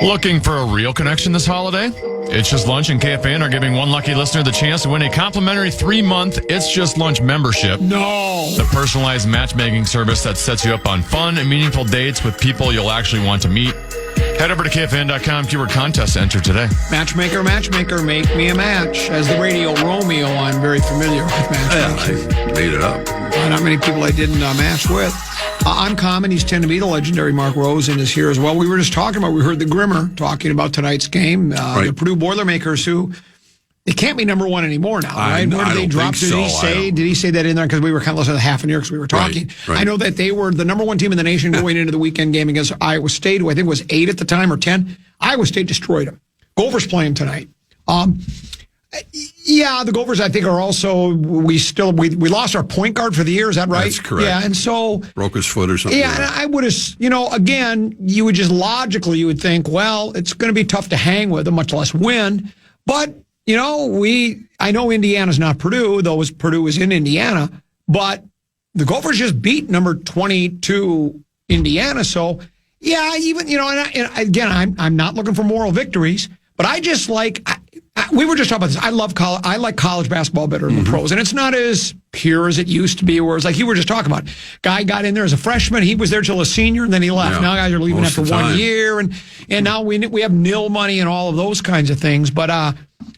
Looking for a real connection this holiday? It's Just Lunch and KFAN are giving one lucky listener the chance to win a complimentary 3-month It's Just Lunch membership. No! The personalized matchmaking service that sets you up on fun and meaningful dates with people you'll actually want to meet. Head over to KFAN.com, keyword contest to enter today. Matchmaker, make me a match. As the radio Romeo, I'm very familiar with matchmaking. Yeah, I made it up. Not many people I didn't match with. I'm Common. He's 10 to be. The legendary Mark Rosen is here as well. We were just talking about, we heard the Grimmer talking about tonight's game. Right. The Purdue Boilermakers, who they can't be number one anymore now, right? Where did they drop? Did he say that in there? Because we were kind of listening to half an ear because we were talking. Right. I know that they were the number one team in the nation going into the weekend game against Iowa State, who I think was 8 at the time or 10. Iowa State destroyed them. Gophers playing tonight. Yeah, the Gophers, I think, are also, we lost our point guard for the year. Is that right? That's correct. Yeah, and so. Broke his foot or something. Yeah, and I would have, again, you would just logically, you would think, well, it's going to be tough to hang with them, much less win. But, I know Indiana's not Purdue, though Purdue is in Indiana, but the Gophers just beat number 22 Indiana. So, yeah, even, and again, I'm not looking for moral victories, but I just we were just talking about this. I like college basketball better than the pros, and it's not as pure as it used to be. Where it's like you were just talking about, guy got in there as a freshman, he was there till a senior, and then he left. Yeah. Now guys are leaving Most after 1 year, and now we have nil money and all of those kinds of things. But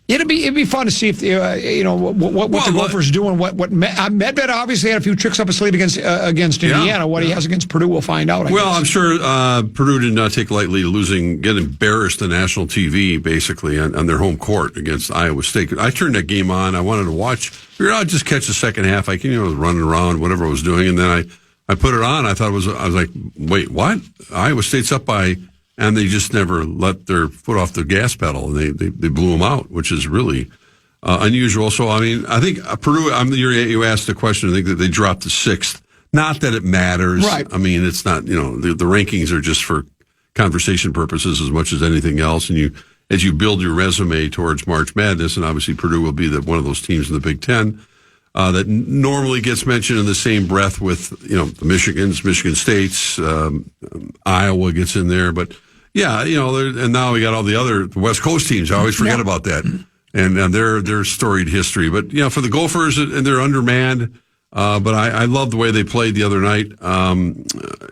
it'd be fun to see if what the Gophers do and what Medved obviously had a few tricks up his sleeve against Indiana. What he has against Purdue, we'll find out. I guess. I'm sure Purdue did not take lightly get embarrassed on national TV basically on their home court against Iowa State. I turned that game on. I wanted to watch. Figured I'd just catch the second half. I was running around, whatever I was doing, and then I put it on. I thought I was like, wait, what? Iowa State's up by. And they just never let their foot off the gas pedal, and they blew them out, which is really unusual. So, I think Purdue, you asked the question, I think that they dropped to 6th. Not that it matters. Right. It's not, the rankings are just for conversation purposes as much as anything else. And as you build your resume towards March Madness, and obviously Purdue will be one of those teams in the Big Ten that normally gets mentioned in the same breath with, the Michigan States, Iowa gets in there, but yeah, and now we got all the West Coast teams. I always forget about that, and their storied history. But for the Gophers, and they're undermanned. But I love the way they played the other night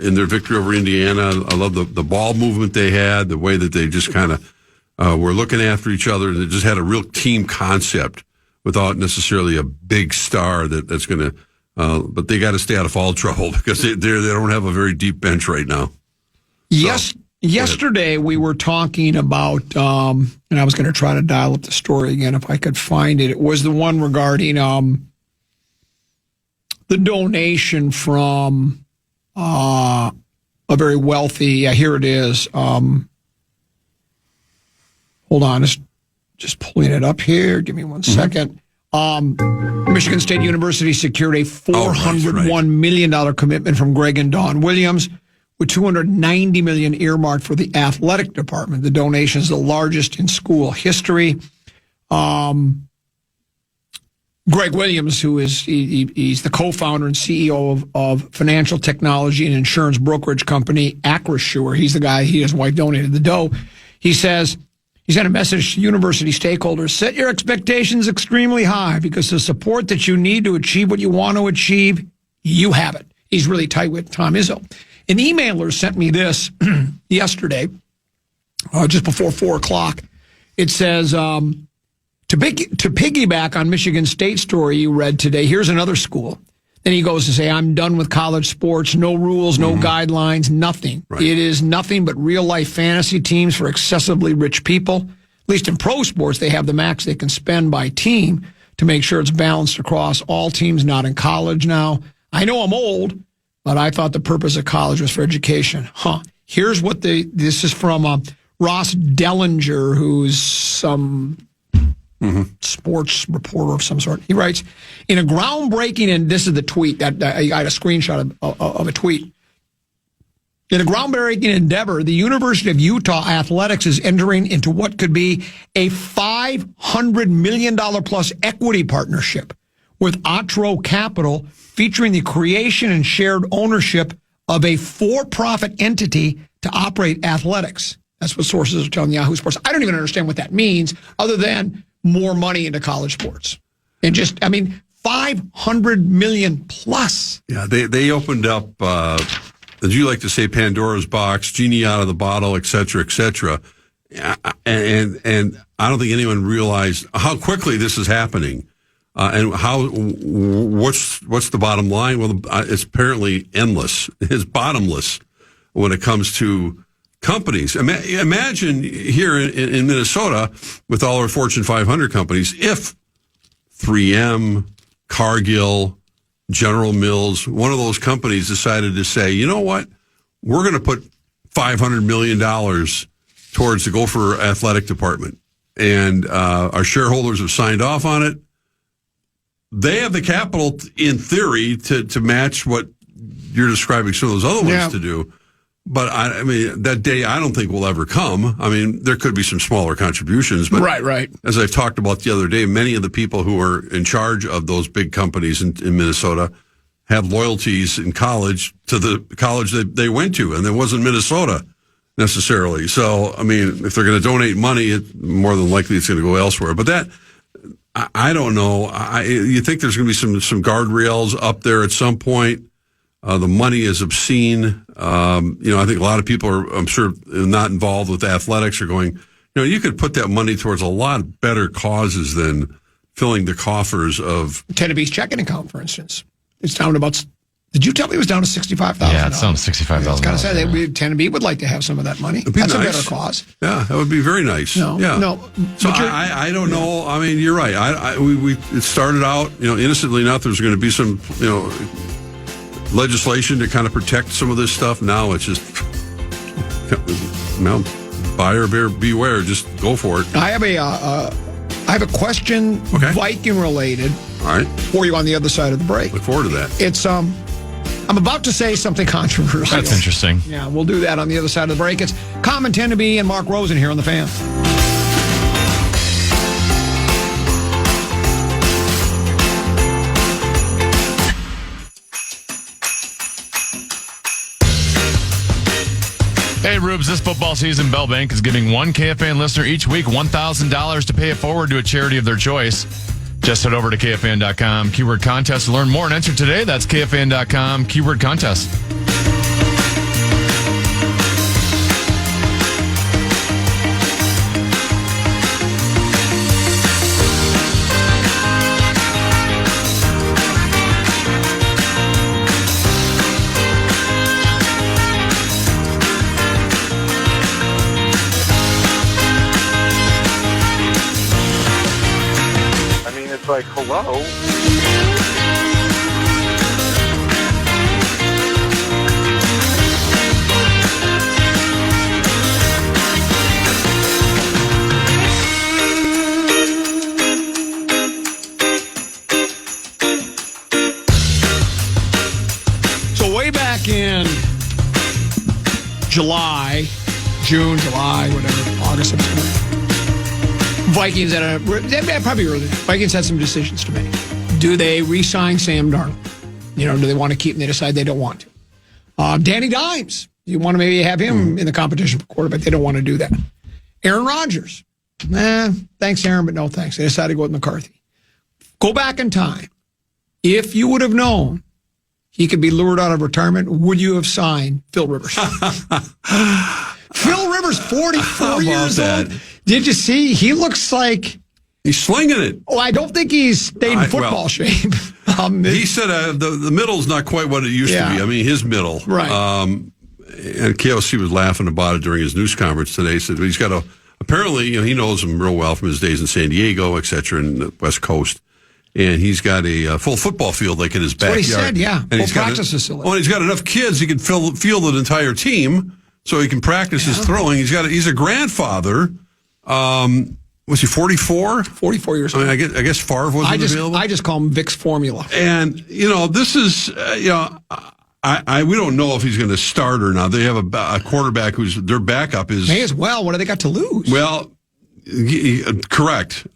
in their victory over Indiana. I love the ball movement they had, the way that they just kind of were looking after each other, and they just had a real team concept without necessarily a big star that's going to. But they got to stay out of foul trouble because they don't have a very deep bench right now. Yes. Yesterday, we were talking about, and I was going to try to dial up the story again if I could find it. It was the one regarding the donation from a very wealthy, here it is. Hold on, just pulling it up here. Give me 1 second. Michigan State University secured a $401 million commitment from Greg and Dawn Williams, with $290 million earmarked for the athletic department. The donation is the largest in school history. Greg Williams, he's the co-founder and CEO of financial technology and insurance brokerage company Acrisure. He's the guy. He and his wife donated the dough. He says he sent a message to university stakeholders: set your expectations extremely high because the support that you need to achieve what you want to achieve, you have it. He's really tight with Tom Izzo. An emailer sent me this yesterday, just before 4 o'clock. It says, to piggyback on Michigan State story you read today, here's another school. Then he goes to say, I'm done with college sports, no rules, no guidelines, nothing. Right. It is nothing but real-life fantasy teams for excessively rich people. At least in pro sports, they have the max they can spend by team to make sure it's balanced across all teams, not in college now. I know I'm old, but I thought the purpose of college was for education. Here's what this is from Ross Dellinger, who's some sports reporter of some sort. He writes, in a groundbreaking, and this is the tweet, I got a screenshot of a tweet. In a groundbreaking endeavor, the University of Utah Athletics is entering into what could be a $500 million plus equity partnership with Otro Capital, featuring the creation and shared ownership of a for-profit entity to operate athletics. That's what sources are telling Yahoo Sports. I don't even understand what that means, other than more money into college sports. And just, I mean, $500 million plus. Yeah, they opened up, as you like to say, Pandora's box, genie out of the bottle, et cetera, et cetera. And I don't think anyone realized how quickly this is happening, and what's the bottom line? Well, it's apparently endless. It's bottomless when it comes to companies. Imagine here in Minnesota, with all our Fortune 500 companies, if 3M, Cargill, General Mills, one of those companies decided to say, you know what, we're going to put $500 million towards the Gopher athletic department. And our shareholders have signed off on it. They have the capital, in theory, to match what you're describing some of those other ones to do. But, I mean, that day I don't think will ever come. I mean, there could be some smaller contributions. But right. As I talked about the other day, many of the people who are in charge of those big companies in Minnesota have loyalties in college to the college that they went to, and it wasn't Minnesota necessarily. So, I mean, if they're going to donate money, more than likely it's going to go elsewhere. But that, I don't know. You think there's going to be some guardrails up there at some point? The money is obscene. I think a lot of people are, I'm sure, not involved with athletics are going, you could put that money towards a lot better causes than filling the coffers of Tennessee's checking account, for instance. It's down to about, did you tell me it was down to $65,000? Yeah, it's down to $65,000. I was going to say that Tennessee would like to have some of that money. That's nice. A better cause. Yeah, that would be very nice. No. So I don't know. I mean, you're right. It started out, innocently enough, there's going to be some, legislation to kind of protect some of this stuff. Now it's just, buyer beware. Just go for it. I have a question, Viking related, all right, for you on the other side of the break. Look forward to that. It's I'm about to say something controversial. That's interesting. Yeah, we'll do that on the other side of the break. It's Common Tenneby and Mark Rosen here on the Fan. Hey, Rubes, this football season, Bell Bank is giving one KFAN listener each week $1,000 to pay it forward to a charity of their choice. Just head over to KFAN.com, keyword contest to learn more and enter today. That's KFAN.com, keyword contest. Like, hello? So way back in June, July, whatever, August, September, Vikings probably early. Vikings had some decisions to make. Do they re-sign Sam Darnold? Do they want to keep him? They decide they don't want to. Danny Dimes. You want to maybe have him in the competition for quarterback. They don't want to do that. Aaron Rodgers. Thanks, Aaron, but no thanks. They decided to go with McCarthy. Go back in time. If you would have known he could be lured out of retirement, would you have signed Phil Rivers? Phil Rivers, 44 years old. Did you see? He looks like he's slinging it. Oh, I don't think he's stayed in football shape. He said the middle's not quite what it used to be. I mean, his middle. Right. And KOC was laughing about it during his news conference today. He said he's got apparently, he knows him real well from his days in San Diego, et cetera, in the West Coast. And he's got a full football field like in his backyard. That's what he said, yeah. And full practice facility. Well, he's got enough kids he can field an entire team so he can practice his throwing. He's a grandfather. Was he 44? 44 years old. I guess Favre wasn't available. I just call him Vic's formula. And, this is, we don't know if he's going to start or not. They have a quarterback who's their backup is. May as well. What do they got to lose? Well, correct.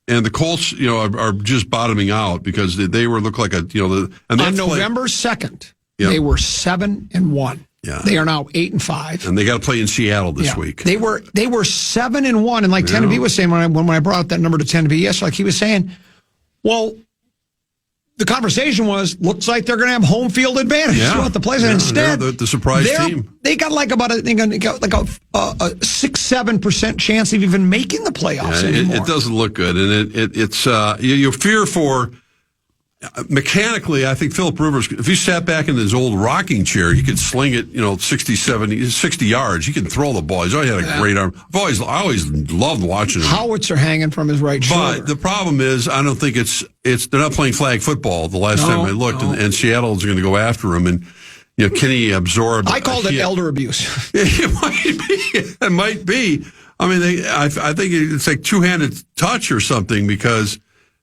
And the Colts, are just bottoming out because they look like a, on November 2nd, they were 7-1. Yeah. They are now 8-5. And they got to play in Seattle this week. They were 7-1. And like Tenby was saying when I brought up that number to Tenby yesterday, like he was saying, well, the conversation was, looks like they're going to have home field advantage throughout the plays. And instead, the surprise team. They got like a 6-7% chance of even making the playoffs anymore. It doesn't look good. And it's you fear for. Mechanically, I think Philip Rivers, if he sat back in his old rocking chair, he could sling it, 60, 70, 60 yards. He can throw the ball. He's always had a great arm. I always loved watching him. Howitzers are hanging from his right shoulder. But the problem is, I don't think they're not playing flag football the last time I looked, and Seattle's going to go after him. And, can he absorb? I called it elder abuse. It might be. I mean, I think it's like two-handed touch or something because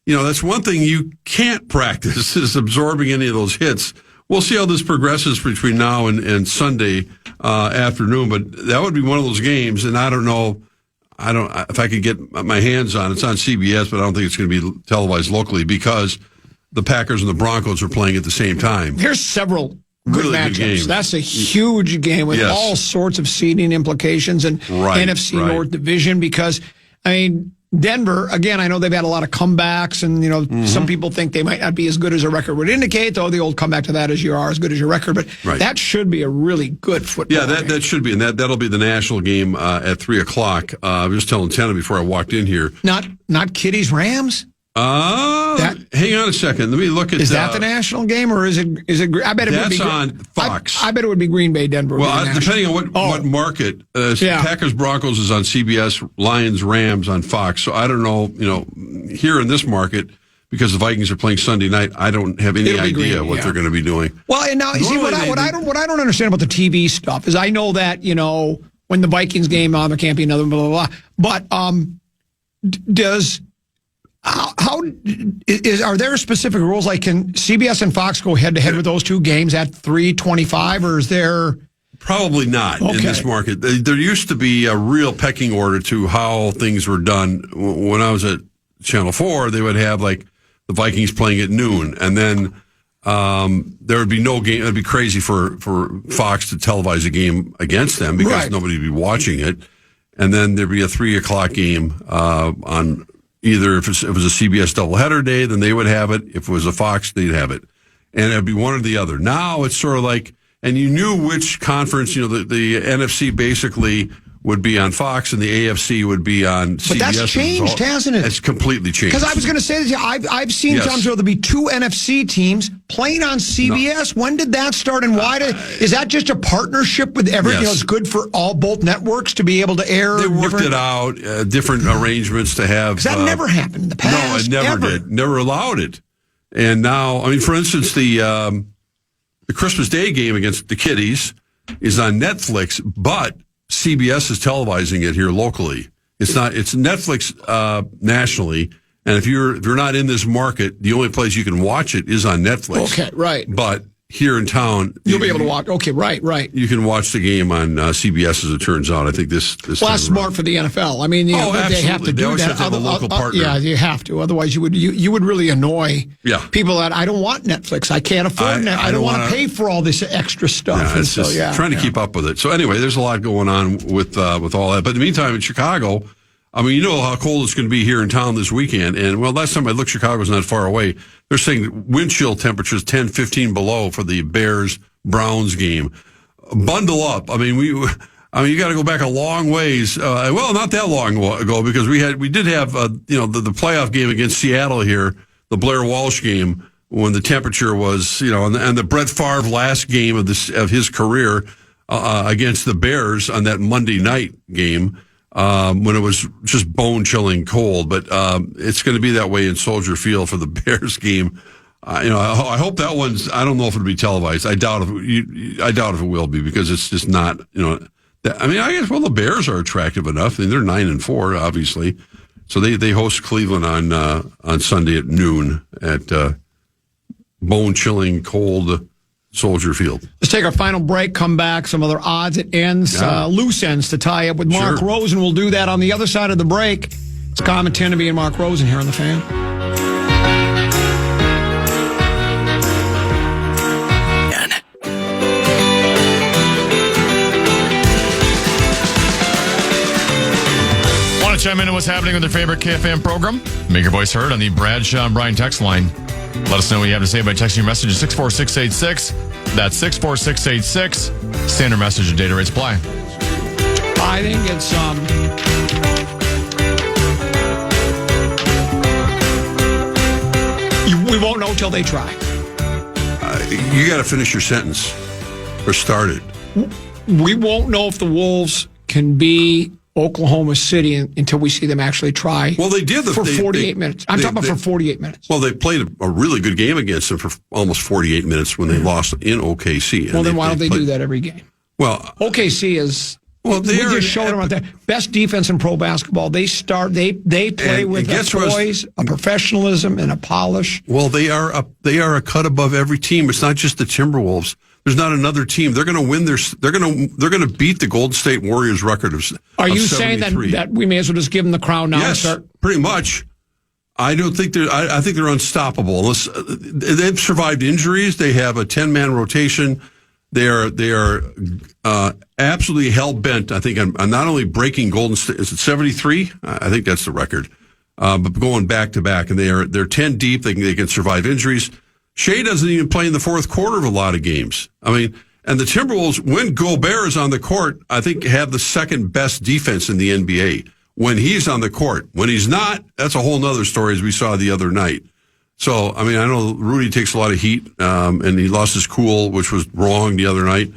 that's one thing you can't practice is absorbing any of those hits. We'll see how this progresses between now and Sunday afternoon, but that would be one of those games, and I don't know. I don't if I could get my hands on it. It's on CBS, but I don't think it's going to be televised locally because the Packers and the Broncos are playing at the same time. There's several good really matchups. Good games. That's a huge game with all sorts of seeding implications and NFC North division because, Denver, again, I know they've had a lot of comebacks, and, some people think they might not be as good as their record would indicate, though the old comeback to that is you are as good as your record. But that should be a really good football game. That should be, and that'll be the national game at 3 o'clock. I was just telling Tanner before I walked in here. Not Kitties Rams? Hang on a second. Let me look at. Is that the national game, or is it? I bet it would be. That's on Fox. I bet it would be Green Bay, Denver. Well, depending on what market. Packers Broncos is on CBS. Lions Rams on Fox. So I don't know. Here in this market, because the Vikings are playing Sunday night, I don't have any idea what they're going to be doing. Well, and now you see what I don't understand about the TV stuff is I know that when the Vikings game on, there can't be another blah blah blah. But does. Are there specific rules? Like, can CBS and Fox go head to head with those two games at 3:25, or is there? Probably not in this market. There used to be a real pecking order to how things were done. When I was at Channel 4, they would have like the Vikings playing at noon, and then there would be no game. It'd be crazy for Fox to televise a game against them because nobody would be watching it, and then there'd be a 3 o'clock game on. Either if it was a CBS doubleheader day, then they would have it. If it was a Fox, they'd have it. And it'd be one or the other. Now it's sort of like, and you knew which conference, the NFC basically would be on Fox and the AFC would be on CBS. But that's changed, hasn't it? It's completely changed. Because I was going to say this, I've seen times where there'll be two NFC teams playing on CBS. No. When did that start, and why is that just a partnership with everything? It's good for both networks to be able to air. They worked it out, different arrangements to have. Because that never happened in the past. No, it never did. Never allowed it. And now, for instance, the Christmas Day game against the Kitties is on Netflix, but CBS is televising it here locally. It's not. It's Netflix nationally, and if you're not in this market, the only place you can watch it is on Netflix. Okay, right. But here in town, you'll be able to watch. Okay, right. You can watch the game on CBS, as it turns out. I think this. Well, that's smart for the NFL. They have to do that. Have to have a local partner. Yeah, you have to. Otherwise, you would really annoy people that I don't want Netflix. I can't afford Netflix. I don't want to pay for all this extra stuff. Trying to keep up with it. So anyway, there's a lot going on with all that. But in the meantime, in Chicago, you know how cold it's going to be here in town this weekend. And last time I looked, Chicago's not far away. They're saying wind chill temperatures 10, 15 below for the Bears-Browns game. Bundle up. You got to go back a long ways. Not that long ago because we did have the playoff game against Seattle here, the Blair Walsh game, when the temperature was and the Brett Favre last game of his career against the Bears on that Monday night game. When it was just bone-chilling cold, but it's going to be that way in Soldier Field for the Bears game. I hope that one's. I don't know if it'll be televised. I doubt if it will be because it's just not. I guess the Bears are attractive enough. They're 9-4, obviously, so they host Cleveland on Sunday at noon at bone-chilling cold Soldier Field. Let's take our final break, come back, some other odds and ends, loose ends to tie up with Mark Rosen. We'll do that on the other side of the break. It's Common Tenby and Mark Rosen here on the Fan. Want to chime in on what's happening with your favorite KFAN program? Make your voice heard on the Bradshaw and Bryan text line. Let us know what you have to say by texting your message to 64686. That's 64686. Standard message and data rates apply. I think it's we won't know till they try. You got to finish your sentence or start it. We won't know if the Wolves can be Oklahoma City until we see them actually try. Well, they did for 48 minutes. I'm talking about for 48 minutes. Well, they played a really good game against them for almost 48 minutes when they lost in OKC. Well, then why don't they do that every game? Well, OKC is. Well, we just showed them out there. Best defense in pro basketball. They play with a poise, a professionalism, and a polish. Well, they are a cut above every team. It's not just the Timberwolves. There's not another team. They're going to win they're going to beat the Golden State Warriors record of. Are you 73. saying that we may as well just give them the crown now? Yes, and start? Pretty much. I don't think I think they're unstoppable. Unless they've survived injuries, they have a 10-man rotation. They are absolutely hell bent. I think on not only breaking Golden State. Is it 73? I think that's the record. But going back to back, and they're 10 deep. They can survive injuries. Shea doesn't even play in the fourth quarter of a lot of games. I mean, and the Timberwolves, when Gobert is on the court, I think have the second best defense in the NBA. When he's on the court, when he's not, that's a whole nother story, as we saw the other night. So, I mean, I know Rudy takes a lot of heat, and he lost his cool, which was wrong the other night.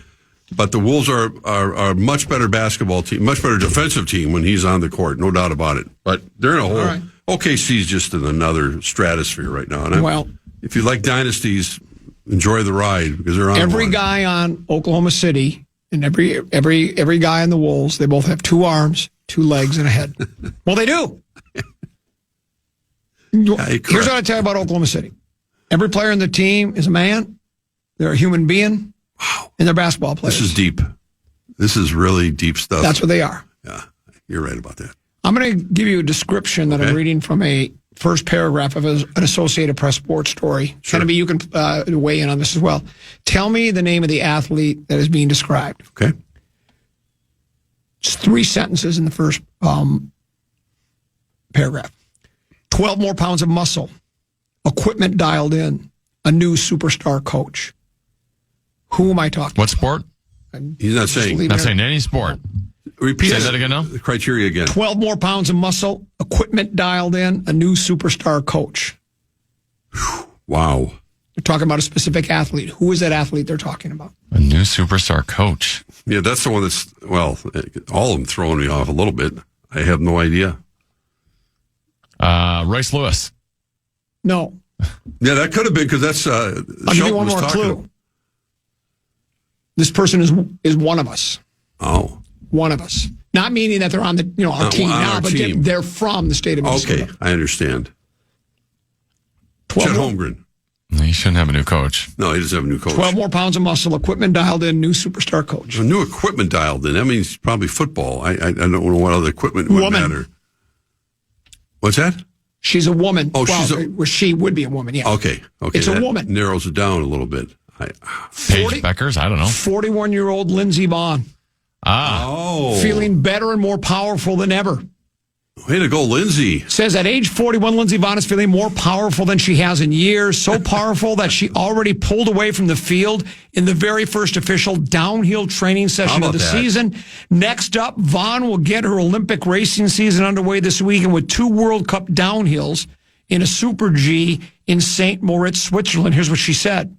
But the Wolves are a much better basketball team, much better defensive team when he's on the court, no doubt about it. But they're in a whole. Right. OKC's just in another stratosphere right now. And if you like dynasties, enjoy the ride because they're on. Every guy on Oklahoma City and every guy on the Wolves, they both have 2 arms, 2 legs, and a head. Well, they do. Here's what I tell you about Oklahoma City. Every player in the team is a man. They're a human being. Wow. And they're basketball players. This is deep. This is really deep stuff. That's what they are. Yeah, you're right about that. I'm going to give you a description that I'm reading from a first paragraph of an Associated Press sports story. Sure. Kennedy, you can weigh in on this as well. Tell me the name of the athlete that is being described. Okay. It's 3 sentences in the first paragraph. 12 more pounds of muscle, equipment dialed in, a new superstar coach. Who am I talking What sport? He's not saying any sport. Repeat that again now. The criteria again. 12 more pounds of muscle, equipment dialed in, a new superstar coach. Wow. They're talking about a specific athlete. Who is that athlete they're talking about? A new superstar coach. Yeah, that's the one that's, well, all of them throwing me off a little bit. I have no idea. Royce Lewis. No. Yeah, that could have been because that's. I'll give you one more clue. This person is one of us. Oh. One of us. Not meaning that they're on the our team now, but they're from the state of Minnesota. Okay, I understand. Chet Holmgren. No, he shouldn't have a new coach. No, he doesn't have a new coach. 12 more pounds of muscle, equipment dialed in, new superstar coach. A new equipment dialed in. That means probably football. I don't know what other equipment would matter. What's that? She's a woman. Oh, she would be a woman, yeah. Okay. It's a woman. Narrows it down a little bit. Paige Beckers? I don't know. 41-year-old Lindsey Vonn. Feeling better and more powerful than ever. Way to go, Lindsey. Says at age 41, Lindsey Vonn is feeling more powerful than she has in years. So powerful that she already pulled away from the field in the very first official downhill training session of the season. Next up, Vonn will get her Olympic racing season underway this weekend with 2 World Cup downhills in a Super G in St. Moritz, Switzerland. Here's what she said.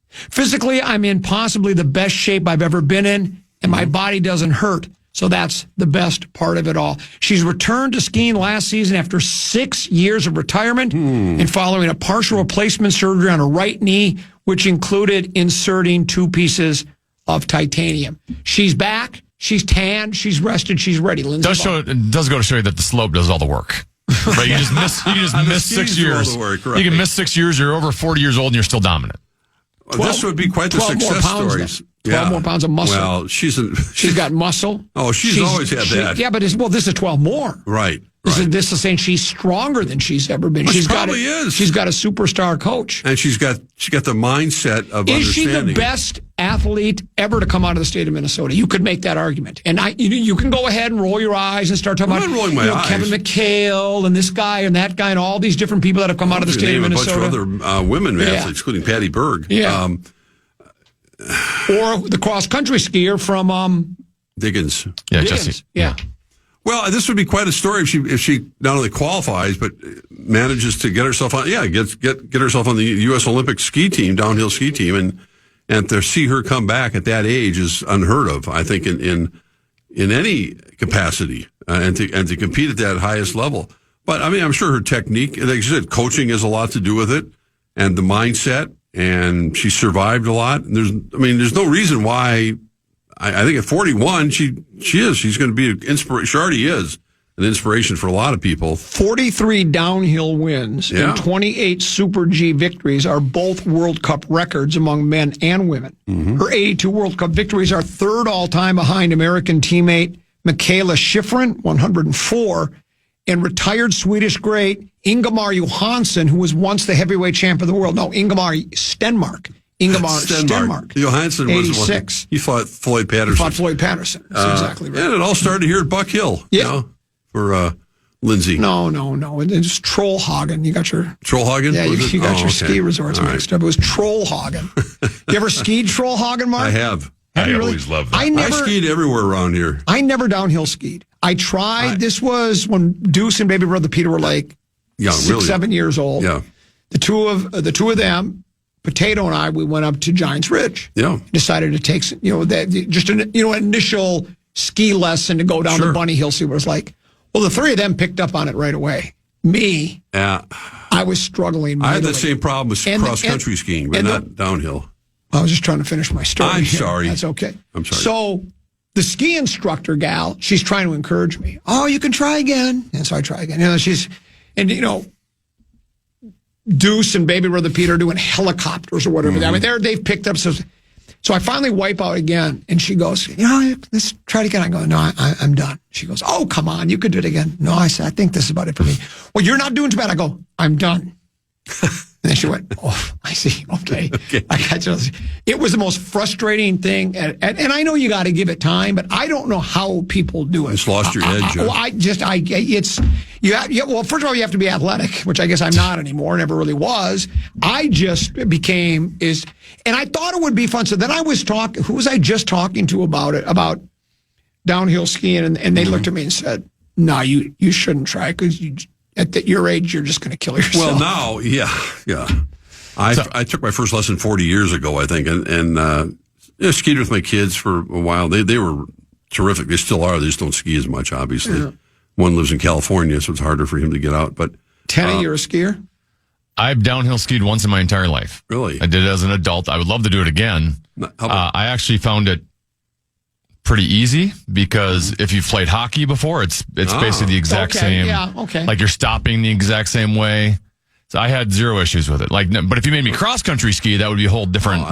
Physically, I'm in possibly the best shape I've ever been in, and my body doesn't hurt. So that's the best part of it all. She's returned to skiing last season after 6 years of retirement and following a partial replacement surgery on her right knee, which included inserting 2 pieces of titanium. She's back. She's tanned. She's rested. She's ready. Lindsey It does go to show you that the slope does all the work. Right? You just miss 6 years. Work, right. You can miss 6 years. You're over 40 years old and you're still dominant. This would be quite the success story. 12 more pounds of muscle. Well, she's got muscle. Oh, she's always had that. Yeah, but this is 12 more. Right. This is saying she's stronger than she's ever been. Well, She's got a superstar coach. And she's got the mindset of Is she understanding. the best athlete ever to come out of the state of Minnesota? You could make that argument. And you can go ahead and roll your eyes and start talking I'm about not rolling my eyes. Kevin McHale and this guy and that guy and all these different people that have come out of the state of Minnesota. A bunch of other women athletes, including Patty Berg. Yeah. Or the cross-country skier from Diggins. Yeah, Diggins. Jesse. Yeah. Well, this would be quite a story if she not only qualifies but manages to get herself on. Yeah, get herself on the U.S. Olympic ski team, downhill ski team, and to see her come back at that age is unheard of. I think in any capacity, and to compete at that highest level. But I mean, I'm sure her technique, like you said, coaching has a lot to do with it, and the mindset. And she survived a lot. There's no reason why. I think at 41, she's going to be an inspiration. She already is an inspiration for a lot of people. 43 downhill wins and 28 Super G victories are both World Cup records among men and women. Mm-hmm. Her 82 World Cup victories are third all-time behind American teammate Michaela Schifrin, 104, and retired Swedish great Ingemar Johansson, who was once the heavyweight champ of the world. No, Ingemar Stenmark. Johansson was 86. He fought Floyd Patterson. That's exactly right. And it all started here at Buck Hill. Yeah. For Lindsay. No. It's Trollhagen. You got your... Trollhagen? Yeah, you got your ski resorts mixed up. It was Trollhagen. You ever skied Trollhagen, Mark? I have. I always loved that. I skied everywhere around here. I never downhill skied. I tried. This was when Deuce and baby brother Peter were like 7 years old. Yeah. The two of them, Potato and I, we went up to Giants Ridge. Yeah. Decided to take an initial ski lesson to go down to Bunny Hill, see what it's like. Well, the three of them picked up on it right away. Me, I was struggling mightily. I had the same problem with cross-country skiing, but not downhill. I was just trying to finish my story. I'm sorry. That's okay. I'm sorry. So the ski instructor gal, she's trying to encourage me. Oh, you can try again. And so I try again. Deuce and baby brother Peter are doing helicopters or whatever. Mm-hmm. I mean, they've picked up. So I finally wipe out again. And she goes, let's try it again. I go, no, I'm done. She goes, oh, come on. You could do it again. No, I said, I think this is about it for me. Well, you're not doing too bad. I go, I'm done. And then she went, oh, I see. Okay. It was the most frustrating thing. And I know you got to give it time, but I don't know how people do it. Just lost your edge. Well, first of all, you have to be athletic, which I guess I'm not anymore, never really was. I just became, and I thought it would be fun. So then I was who was I just talking to about it, about downhill skiing? And they looked at me and said, no, you shouldn't try because at your age, you're just going to kill yourself. Well, now, yeah. I took my first lesson 40 years ago, I think, and skied with my kids for a while. They were terrific. They still are. They just don't ski as much, obviously. Yeah. One lives in California, so it's harder for him to get out. But Tenny, you're a skier? I've downhill skied once in my entire life. Really? I did it as an adult. I would love to do it again. I actually found it pretty easy because if you've played hockey before, it's basically the exact same. Yeah, okay. Like you're stopping the exact same way. So I had zero issues with it. But if you made me cross country ski, that would be a whole different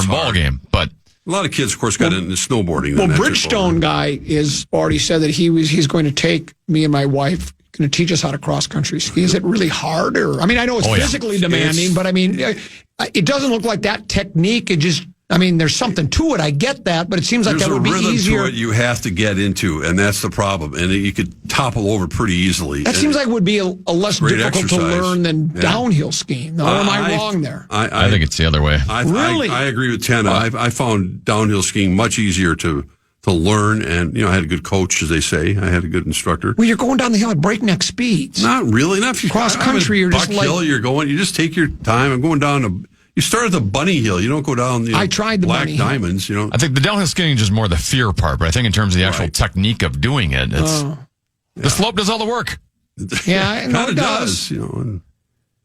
ball game. But a lot of kids, of course, got into snowboarding. Well, Bridgestone guy is already said that he's going to take me and my wife, going to teach us how to cross country ski. Is it really hard? I know it's physically demanding, but it doesn't look like that technique. There's something to it. I get that, but it seems like that would be easier. There's a rhythm to it you have to get into, and that's the problem. And you could topple over pretty easily. That seems like it would be a less difficult to learn than downhill skiing. Or am I wrong there? I think it's the other way. Really? I agree with Ken. I found downhill skiing much easier to learn, and I had a good coach, as they say. I had a good instructor. Well, you're going down the hill at breakneck speeds. Not really. Not if you cross country. You're just hill. You just take your time. I'm going down to. You start at the bunny hill. You don't go down the I tried the black bunny diamonds. Hill. I think the downhill skiing is just more the fear part, but I think in terms of the actual technique of doing it, the slope does all the work. Yeah, it does.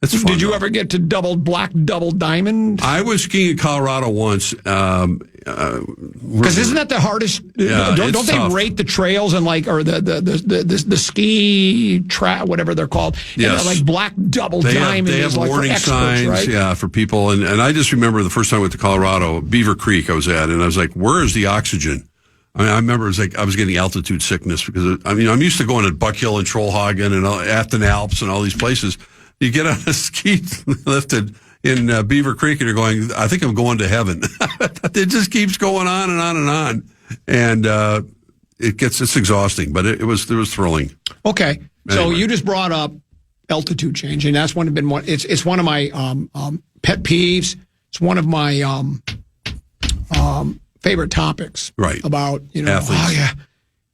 That's fun. Did you ever get to double diamond? I was skiing in Colorado once. Because isn't that the hardest? Yeah, don't they tough. rate the trails and or the ski track, whatever they're called? Yes. And black double diamond. They have is like warning for experts, signs, right? yeah, for people. And I just remember the first time I went to Colorado, Beaver Creek I was at, and I was like, where is the oxygen? I mean, I remember it was like I was getting altitude sickness because, I'm used to going to Buck Hill and Trollhagen and Afton Alps and all these places. You get on a ski lift in Beaver Creek and you're going, I think I'm going to heaven. It just keeps going on and on and on. And it's exhausting, but it was thrilling. Okay. So Anyway. you just brought up altitude change, and that's it's one of my pet peeves. It's one of my favorite topics. Right. About, Athletes. oh yeah,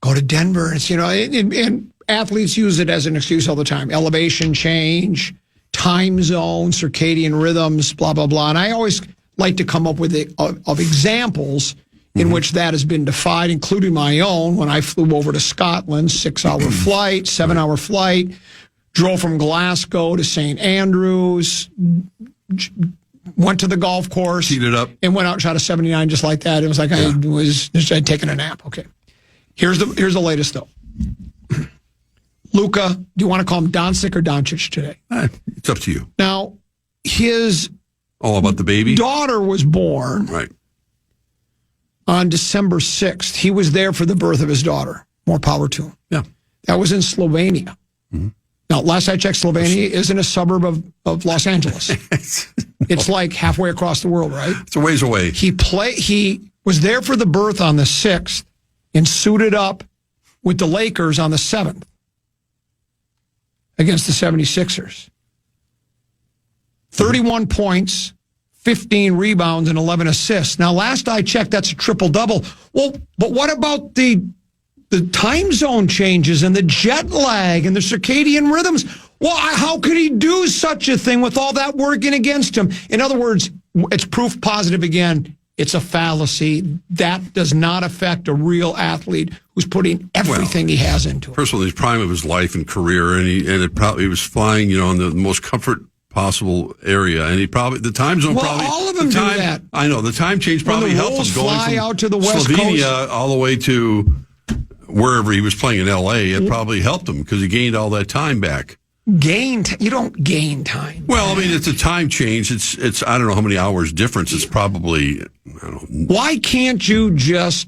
go to Denver. It's, and athletes use it as an excuse all the time. Elevation change, time zone, circadian rhythms, blah, blah, blah. And I always like to come up with of examples in which that has been defied, including my own when I flew over to Scotland, 6-hour flight, 7-hour flight, drove from Glasgow to St. Andrews, went to the golf course. Heated up. And went out and shot a 79 just like that. It was like I'd taken a nap. Okay. Here's the latest, though. Luka, do you want to call him Doncic or Doncic today? It's up to you. Now, his All about the baby? daughter was born Right. on December 6th. He was there for the birth of his daughter. More power to him. Yeah. That was in Slovenia. Mm-hmm. Now, last I checked, Slovenia isn't a suburb of Los Angeles. It's like halfway across the world, right? It's a ways away. He was there for the birth on the 6th and suited up with the Lakers on the 7th against the 76ers. 31 points, 15 rebounds, and 11 assists. Now, last I checked, that's a triple-double. Well, but what about the time zone changes and the jet lag and the circadian rhythms? Well, how could he do such a thing with all that working against him? In other words, it's proof positive again. It's a fallacy. That does not affect a real athlete who's putting everything he has into it. First of all, in the prime of his life and career, and he was flying, in the most comfort possible area, and the time zone probably. All of them do that. I know the time change probably When the helped him Wolves going fly from out to the West Slovenia Coast. all the way to wherever he was playing in L.A. It probably helped him because he gained all that time back. You don't gain time. Well, I mean, it's a time change. It's I don't know how many hours difference. It's probably I don't know. Why can't you just,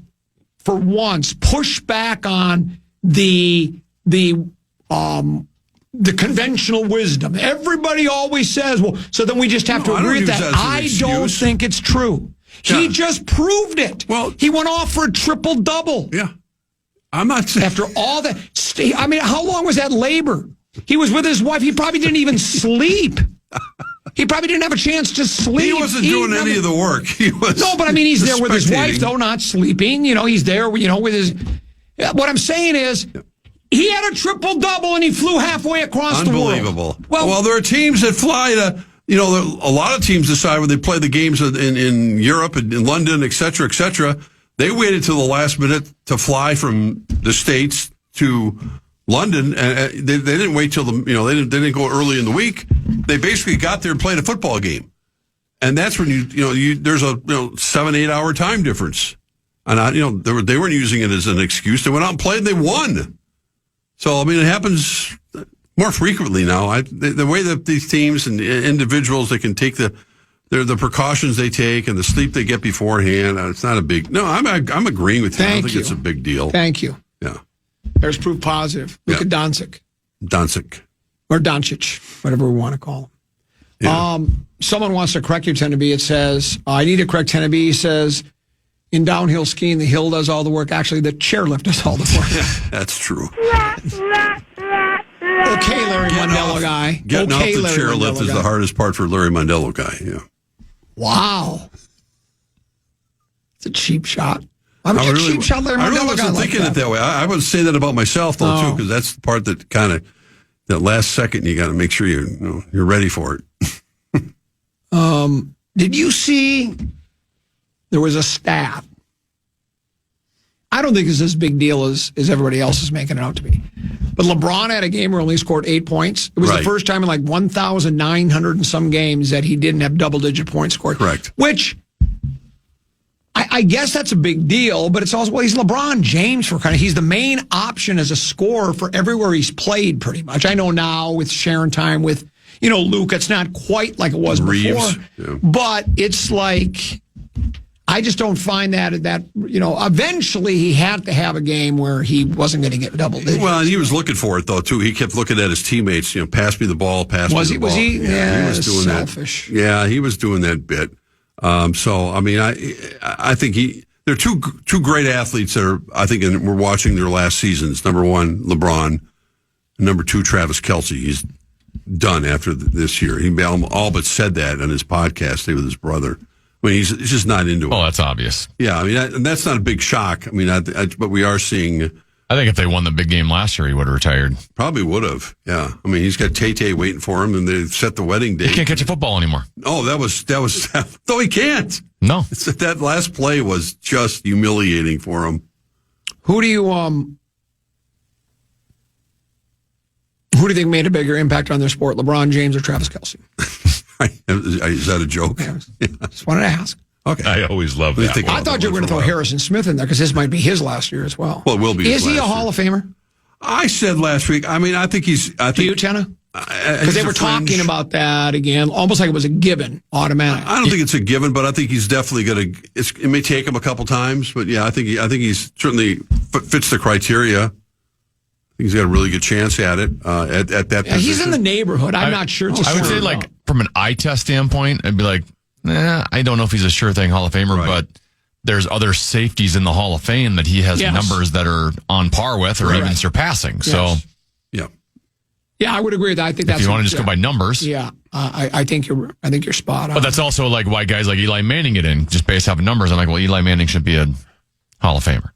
for once, push back on the conventional wisdom? Everybody always says, well, so then we just have to I don't agree with use that. that as an I don't excuse. think it's true. Yeah. He just proved it. Well- he went off for a triple-double. Yeah, I'm not saying. After all that, I mean, how long was that labor? He was with his wife. He probably didn't even sleep. He probably didn't have a chance to sleep. He wasn't doing any of the work. He was. No, but I mean, he's there with his wife, spectating. though, not sleeping. He's there, with his. What I'm saying is, he had a triple-double and he flew halfway across the world. Unbelievable. Well, there are teams that fly to. A lot of teams decide when they play the games in Europe and in London, et cetera, et cetera. They waited till the last minute to fly from the States to London, and they didn't wait till they didn't go early in the week. They basically got there and played a football game, and that's when there's a 7-8 hour time difference, and they weren't using it as an excuse. They went out and played, and they won. So I mean, it happens more frequently now. The way that these teams and individuals, they can take the precautions they take and the sleep they get beforehand. It's not a big. No, I'm agreeing with you. I don't think it's a big deal. Thank you. Yeah. There's proof positive. Look at Doncic. Or Doncic, whatever we want to call him. Yeah. Someone wants to correct you, Teneby. It says, I need to correct Teneby. He says, in downhill skiing, the hill does all the work. Actually, the chairlift does all the work. That's true. Okay, Larry Mondello guy. Getting off the Larry chairlift Mondello is guy. the hardest part for Larry Mondello guy. Yeah. Wow. It's a cheap shot. I'm a cheap shot Larry Mondello I really guy wasn't thinking it that way. I would say that about myself, though, too, because that's the part that kind of, that last second, you got to make sure you're ready for it. Did you see there was a stat? I don't think it's as big deal as everybody else is making it out to be. But LeBron had a game where he only scored 8 points. It was the first time in like 1,900 and some games that he didn't have double-digit points scored. Correct. Which, I guess that's a big deal, but it's also, well, he's LeBron James he's the main option as a scorer for everywhere he's played pretty much. I know now with sharing time with, Luke, it's not quite like it was Reeves, before. But it's like, I just don't find that eventually he had to have a game where he wasn't going to get double digits. Well, and he was looking for it, though, too. He kept looking at his teammates, pass me the ball, pass me the ball. Was he? Yeah, he was doing selfish. That. Yeah, he was doing that bit. So, I mean, I think they're two great athletes that are, I think, and we're watching their last seasons. Number one, LeBron. Number two, Travis Kelce. He's done after this year. He all but said that on his podcast with his brother. I mean, he's just not into it. Oh, that's obvious. Yeah, I mean, and that's not a big shock. I mean, but we are seeing. I think if they won the big game last year, he would have retired. Probably would have. Yeah, I mean, he's got Tay waiting for him, and they set the wedding date. He can't catch a football anymore. Oh, that was. No, he can't. No, that last play was just humiliating for him. Who do you think made a bigger impact on their sport, LeBron James or Travis Kelce? Is that a joke? Yeah, just wanted to ask. Okay. I always love that. I thought you were going to throw Harrison Smith in there because this might be his last year as well. Well, it will be. Is he a Hall of Famer? I said last week. I mean, I think he's. Do you, Chenna? Because they were talking about that again, almost like it was a given, automatic. I don't think it's a given, but I think he's definitely going to. It may take him a couple times, but yeah, I think he's certainly fits the criteria. He's got a really good chance at it at that position. He's in the neighborhood. I'm not sure. I would say, like, from an eye test standpoint, I'd be like, I don't know if he's a sure thing Hall of Famer, but there's other safeties in the Hall of Fame that he has numbers that are on par with or even surpassing. Yes. So, yeah, I would agree with that. I think that's. If you want to just go by numbers, I think you're spot on. But that's also like why guys like Eli Manning get in just based off of numbers. I'm like, well, Eli Manning should be a Hall of Famer.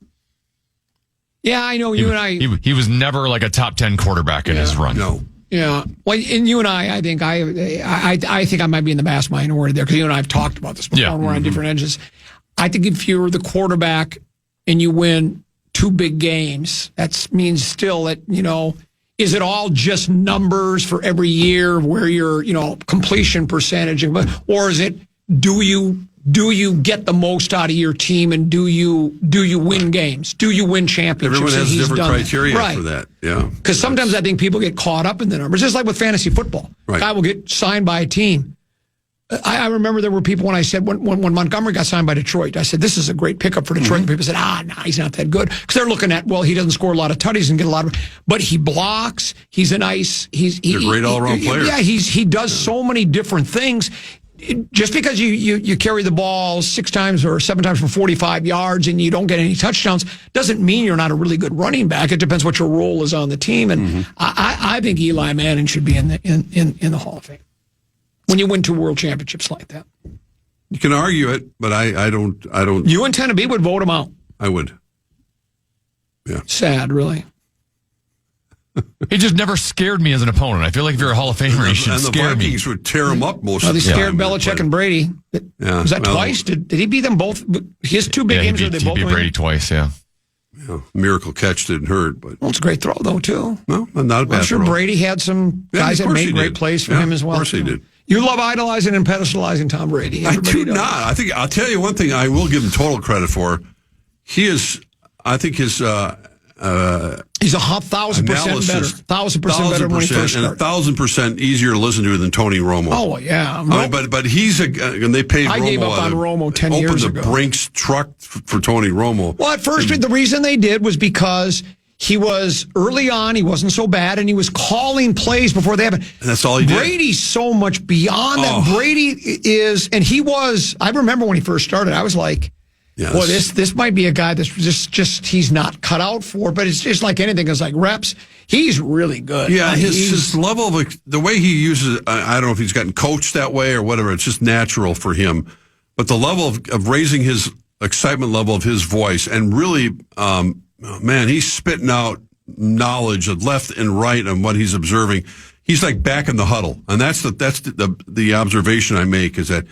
Yeah, I know you and I. He was never like a top 10 quarterback in his run. No. Yeah. Well, and you and I think I think I might be in the vast minority there because you and I have talked about this before. And we're on different edges. I think if you're the quarterback and you win 2 big games, that means still that, is it all just numbers for every year where your, completion percentage, or is it do you get the most out of your team and do you win games? Do you win championships? Everyone has different criteria for that. Yeah. Because sometimes I think people get caught up in the numbers. Just like with fantasy football. Right. Guy will get signed by a team. I remember there were people when I said, when Montgomery got signed by Detroit, I said, this is a great pickup for Detroit. And people said, he's not that good. Because they're looking at, well, he doesn't score a lot of tutties and get a lot of, but he blocks. He's a great all-around player. Yeah, he does so many different things. Just because you carry the ball 6 times or 7 times for 45 yards and you don't get any touchdowns doesn't mean you're not a really good running back. It depends what your role is on the team. And I think Eli Manning should be in the Hall of Fame when you win 2 world championships like that. You can argue it, but I don't. You and Tennessee would vote him out. I would. Yeah. Sad, really. He just never scared me as an opponent. I feel like if you're a Hall of Famer, you should scare me. And the Vikings would tear him up most of the time. They scared Belichick and Brady. Was that twice? Did he beat them both? His 2 big games, he beat Brady twice, yeah. Miracle catch didn't hurt. But it's a great throw, though, too. No, not a bad throw. I'm sure Brady had some guys that made great plays for him as well. Of course he did. You love idolizing and pedestalizing Tom Brady. Everybody does. I think I'll tell you one thing I will give him total credit for. He is, I think his he's 1,000% better. 1,000% better when he first started. And 1,000% easier to listen to than Tony Romo. Oh, yeah. But he's and they paid Romo. I gave up on Romo 10 years ago. Opened the Brinks truck for Tony Romo. Well, at first, the reason they did was because he was early on, he wasn't so bad, and he was calling plays before they happened. And that's all he did. Brady's so much beyond that. Brady is, and he was, I remember when he first started, I was like, yes. Well, this might be a guy that's just he's not cut out for, but it's just like anything. It's like reps. He's really good. Yeah, his level of the way he uses it, I don't know if he's gotten coached that way or whatever. It's just natural for him. But the level of raising his excitement level of his voice and really, man, he's spitting out knowledge of left and right on what he's observing. He's like back in the huddle, and that's the observation I make is that.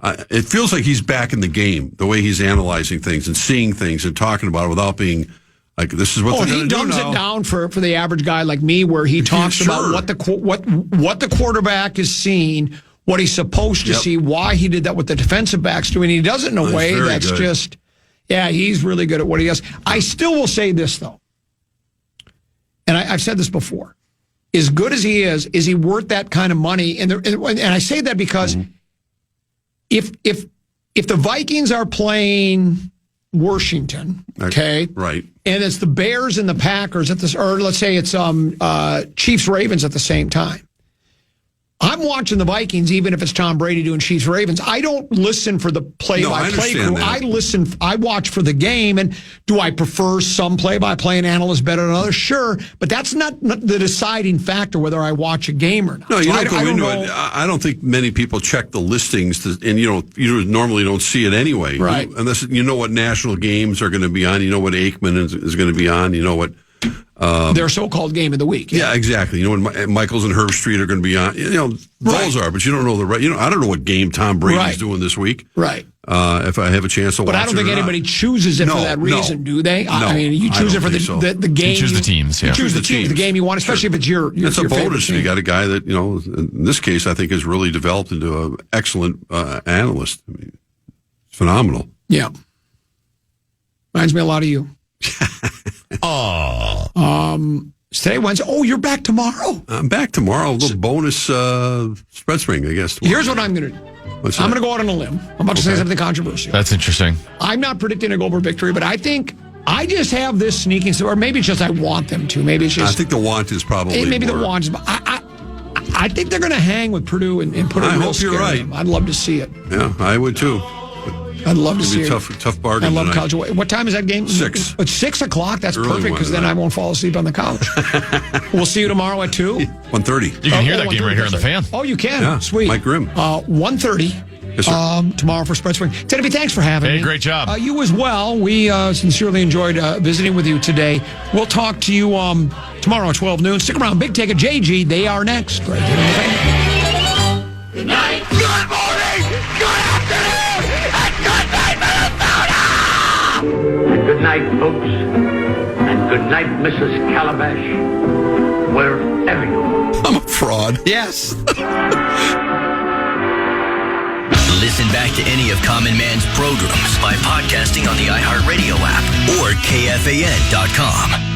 it feels like he's back in the game, the way he's analyzing things and seeing things and talking about it without being like, this is what they're going to do now. He dumbs it down for the average guy like me, where he talks about what the quarterback is seeing, what he's supposed to see, why he did that, what the defensive back's doing. He does it in a way that's just, he's really good at what he does. I still will say this, though, and I've said this before. As good as he is he worth that kind of money? And I say that because if the Vikings are playing Washington, okay, right, and it's the Bears and the Packers at this, or let's say it's Chiefs Ravens at the same time, I'm watching the Vikings, even if it's Tom Brady doing Chiefs Ravens. I don't listen for the play-by-play crew. I watch for the game. And do I prefer some play-by-play and analysts better than others? Sure, but that's not the deciding factor whether I watch a game or not. No, you don't go into it. I don't think many people check the listings, and you normally don't see it anyway. Right. Unless you know what national games are going to be on. You know what Aikman is going to be on. You know what. Their so-called game of the week. Yeah, exactly. You know when Michaels and Herb Street are going to be on. You know those are, but you don't know the right. I don't know what game Tom Brady's doing this week. Right. If I have a chance to watch it. But I don't think anybody chooses it for that reason, do they? I mean, you choose it for the game. You choose the teams. You choose the teams, the game you want, especially if it's your It's a bonus. Team. You got a guy that in this case, I think has really developed into an excellent analyst. I mean, it's phenomenal. Yeah. Reminds me a lot of you. Today, Wednesday. Oh, you're back tomorrow. I'm back tomorrow. A little bonus spread spring, I guess. Tomorrow. Here's what I'm going to do. I'm going to go out on a limb. I'm about to say something controversial. That's interesting. I'm not predicting a Goldberg victory, but I think I just have this sneaking, or maybe it's just I want them to. Maybe it's just. I think the want is probably maybe more. the want is. But I think they're going to hang with Purdue and put a real scare in them. I'd love to see it. Yeah, I would too. I'd love to see it. Tough bargain. I love tonight. college. What time is that game? 6. It's 6 o'clock. That's Early perfect because then I won't fall asleep on the couch. We'll see you tomorrow at 2. 1:30. You can hear that game right here on the Fan. Oh, you can. Yeah, Sweet. Mike Grimm. 1:30. Yes, sir. Tomorrow for Spread Swing. Teddy, thanks for having me. Hey, great job. You as well. We sincerely enjoyed visiting with you today. We'll talk to you tomorrow at 12 noon. Stick around. Big Take at JG. They are next. Right here on the Fan. Good night. Good morning. Good afternoon. And good night, Minnesota. And good night, folks. And good night, Mrs. Calabash. Wherever you are. I'm a fraud. Yes. Listen back to any of Common Man's programs by podcasting on the iHeartRadio app or KFAN.com.